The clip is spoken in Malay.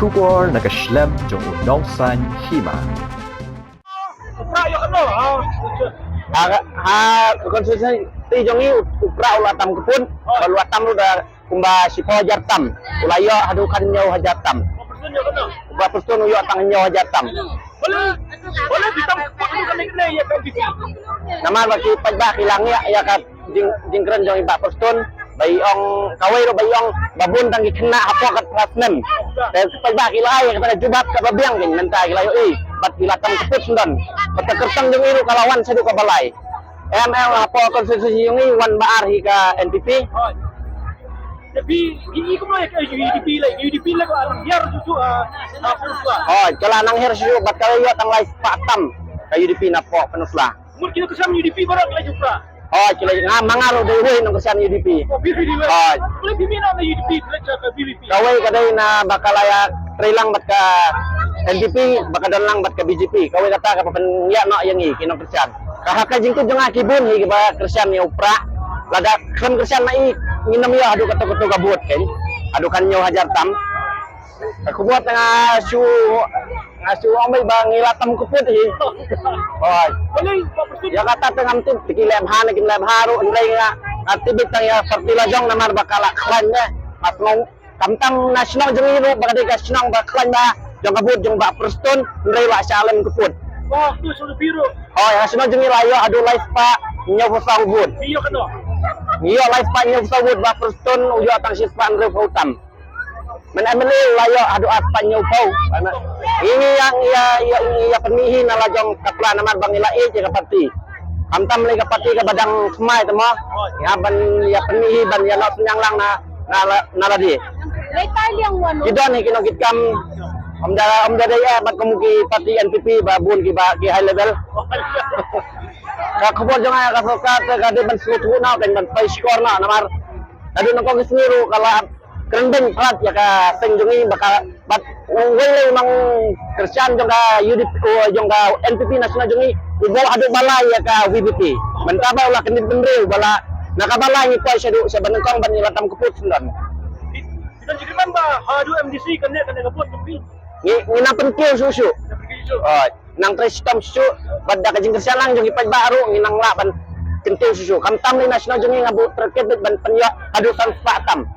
Kubor nakaslem jong unongsan hima. Prayo ano Konstitusi jong i ukra ulatam kepun baluatam udah kumba sipo hajartam ulayo hadukan nyaw hajartam Pertunjuk ano kumba pustun uyo tang nyaw hajartam Wala bitang kuno kan ikna ya kan gitu nama baki pajba kilang ya ka jingkren jong iba pustun bayong kawai ro bayong babun tang kena hapo kat rasnem dan pajba kilay ya kata jubat ka babiang kin nanta kilayo bat ilatam keput sundan bata kertang jong iru kalawan sadu ka balay ML hapo konstitusi jong i wan baar hi ka NPP. Tapi ini ko ya kay UDP la ko alam yar susu penusla Kala nang her susu bat kayo tang lais patam ka UDP na po penusla. mur kita kesam UDP barang la juga Kila nga mangaro dewe nang kesan UDP. bibi di Oh, boleh bimina na UDP lecah ka BBP kaway kaday na bakalaya trilang bat ka NDP bakadan lang bat ka BJP. Kaway kata ka papanya no yang i kinong kesan. Kahaka jingkod jong akibun hi ba kesan ni upra. Lada kan kesan na i nginam yo adu kato gabut ken. Adu kanyo hajar tam. Aku buat nga su amay ba ngilatam kuput hi. Oh, boleh pertunjuk ya kata tengam tu tikilem hana kinlem haru nilai nga atibit tang ya partila jong namar bakala klan na at mau tamtam nasional jong iru bagade ka sinang baklan ba jong kabut jong ba prestun nilai wa salem kuput wah tu sudah biru nasional jong ilayo adu live pa nyo fusang bud iyo kano nyo live pa nyo fusang bud ba prestun uyo tang sispan re pautam men emeli layo adu aspa nyo pau ini yang ia penihi na lajong kapla namar bang ila kapati kamtam le kapati ka badang semai temo ya ban ya penihi ban ya lot nyang lang na ladi Letal yang wano. kidon hi kinokit kam omda ya bat kumuki pati NPP babun ki ba ki high level ka khobor jong ay ka sokat ka de ban sutu na kan ban pai score na namar adu no ko kisniru kala kerendeng plat ya ka sengjungi baka bat wele mang kersian jong ka UDP jong ka NPP nasional jungi ibol adu balay ya ka WBP mentaba ulah kendit kendril bala nakabalay ni ko sa banengkong ban ilatam keput sundan kita jikiman ba hadu MDC kan dia kaput tapi nginapen kiyo susu nang trestom susu badda ka jing kersian lang jong ipaj baru nginang laban kentil susu kamtam ni nasional jungi ngabu terkebet ban penyo adu san patam